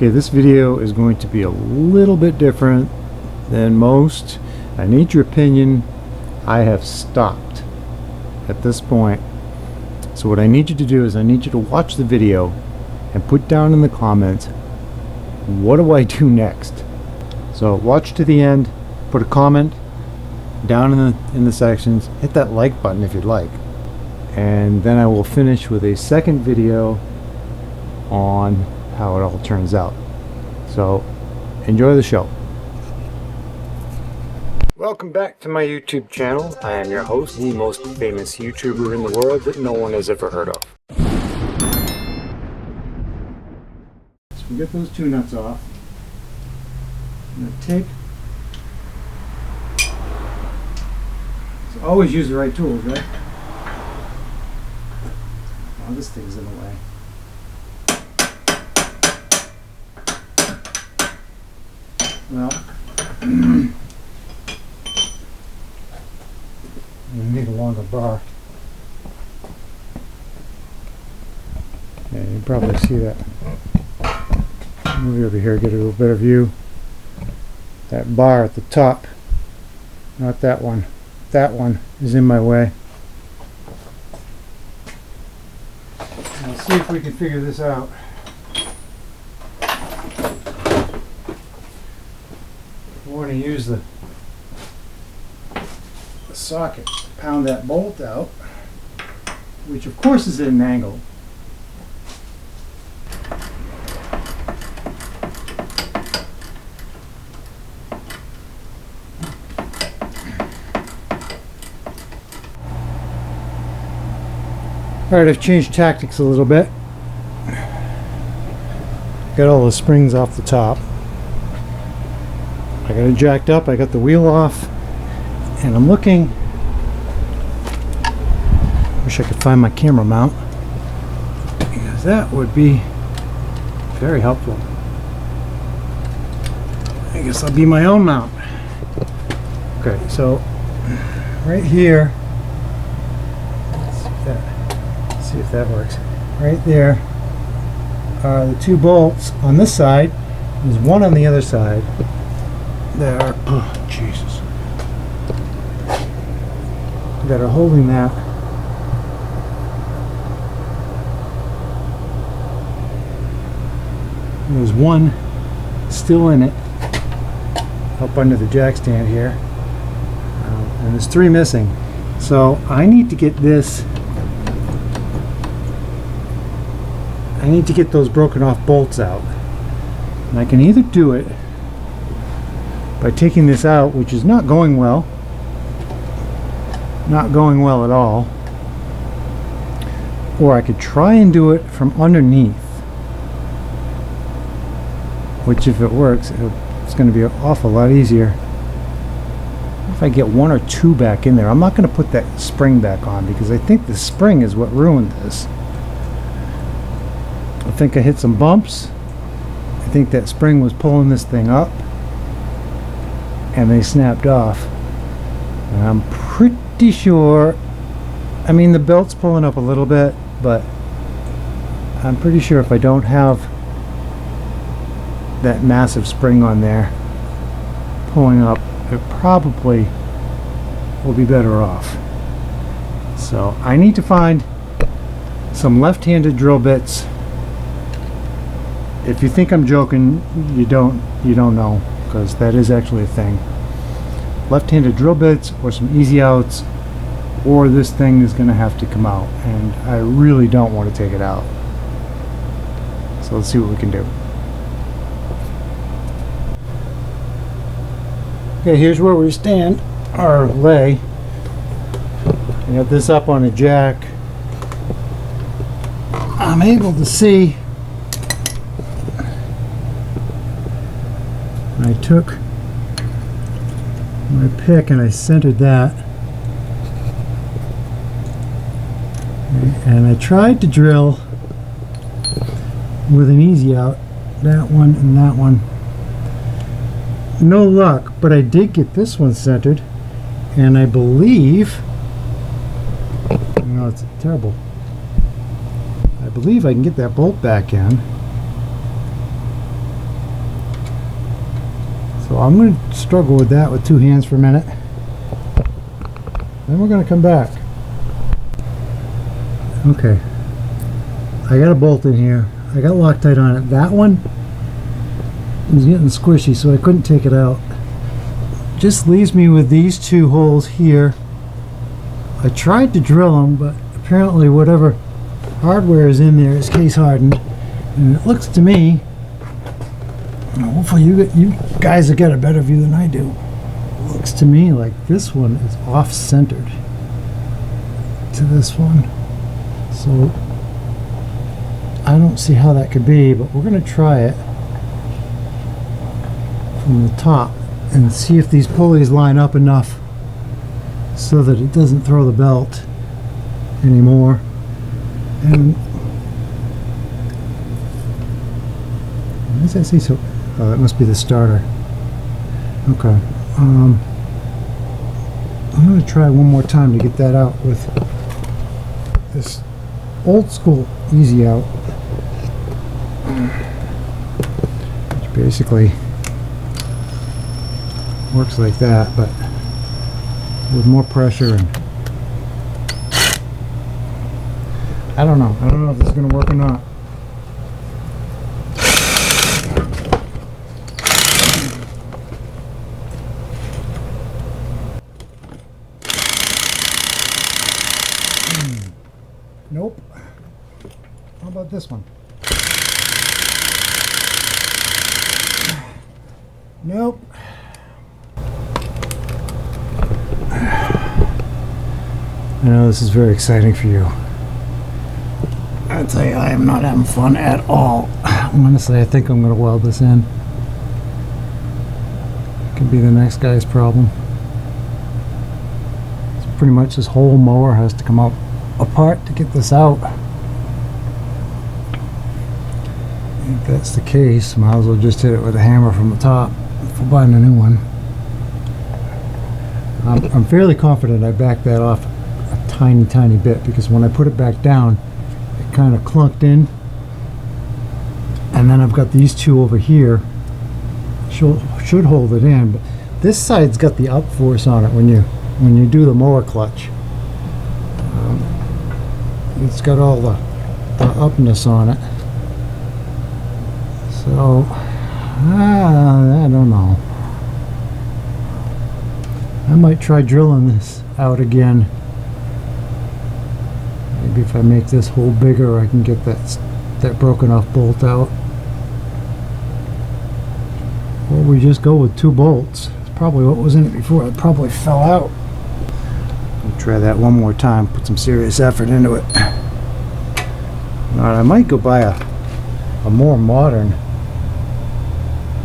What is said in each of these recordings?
Okay, this video is going to be a little bit different than most. I need your opinion. I have stopped at this point. So what I need you to do is I need you to watch the video and put down in the comments, what do I do next? So watch to the end, put a comment down in the sections, hit that like button if you'd like, and then I will finish with a second video on how it all turns out. So enjoy the show. Welcome back to my YouTube channel. I am your host, the most famous YouTuber in the world that no one has ever heard of. So we get those two nuts off. I'm going to take, so always use the right tools, right? Oh, this thing's in the way. Well, you need a longer bar. Yeah, you can probably see that. Move over here, get a little better view. That bar at the top, not that one. That one is in my way. Let's see if we can figure this out. I want to use the socket to pound that bolt out, which of course is at an angle. Alright, I've changed tactics a little bit. Got all the springs off the top. I got it jacked up, I got the wheel off, and I'm looking. Wish I could find my camera mount, because that would be very helpful. I guess I'll be my own mount. Okay, so right here, let's see if that works. Right there are the two bolts on this side. There's one on the other side. There, oh Jesus, that are holding that. And there's one still in it, up under the jack stand here, and there's three missing. So I need to get this. I need to get those broken off bolts out, and I can either do it by taking this out, which is not going well at all, or I could try and do it from underneath, which if it works, it's going to be an awful lot easier. If I get one or two back in there, I'm not going to put that spring back on because I think the spring is what ruined this. I think I hit some bumps. I think that spring was pulling this thing up, and they snapped off. And I'm pretty sure, I mean the belt's pulling up a little bit, but I'm pretty sure if I don't have that massive spring on there pulling up, it probably will be better off. So I need to find some left-handed drill bits. If you think I'm joking, you don't know, because that is actually a thing. Left-handed drill bits or some easy outs, or this thing is going to have to come out, and I really don't want to take it out. So let's see what we can do. Okay, here's where we stand, or lay. I got this up on a jack. I'm able to see. I took my pick and I centered that, and I tried to drill with an easy out, that one and that one. No luck, but I did get this one centered, and I believe, you know, it's terrible. I believe I can get that bolt back in. So I'm going to struggle with that with two hands for a minute. Then we're going to come back. Okay. I got a bolt in here. I got Loctite on it. That one is getting squishy, so I couldn't take it out. Just leaves me with these two holes here. I tried to drill them, but apparently whatever hardware is in there is case hardened. And it looks to me, hopefully you guys have got a better view than I do. It looks to me like this one is off-centered to this one. So I don't see how that could be, but we're going to try it from the top and see if these pulleys line up enough so that it doesn't throw the belt anymore. And why does that say so? Oh, that must be the starter. Okay. I'm going to try one more time to get that out with this old school easy out, which basically works like that, but with more pressure. And I don't know if this is going to work or not. Nope. How about this one? Nope. I know this is very exciting for you. I tell you, I am not having fun at all. Honestly, I think I'm going to weld this in. Could be the next guy's problem. It's pretty much this whole mower has to come up apart to get this out. If that's the case, might as well just hit it with a hammer from the top if we're buying a new one. I'm fairly confident I backed that off a tiny bit, because when I put it back down it kind of clunked in, and then I've got these two over here should hold it in, but this side's got the up force on it when you do the mower clutch. It's got all the upness on it. So I don't know. I might try drilling this out again. Maybe if I make this hole bigger, I can get that broken off bolt out. Or we just go with two bolts. It's probably what was in it before. It probably fell out. I'll try that one more time. Put some serious effort into it. Alright, I might go buy a more modern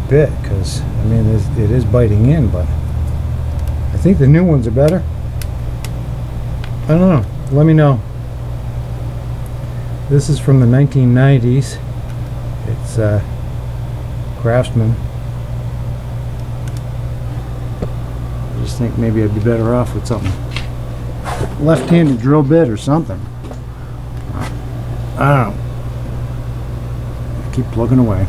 bit, because I mean it is biting in, but I think the new ones are better. I don't know. Let me know. This is from the 1990s. It's Craftsman. I just think maybe I'd be better off with something left-handed drill bit or something. I don't know. Keep plugging away.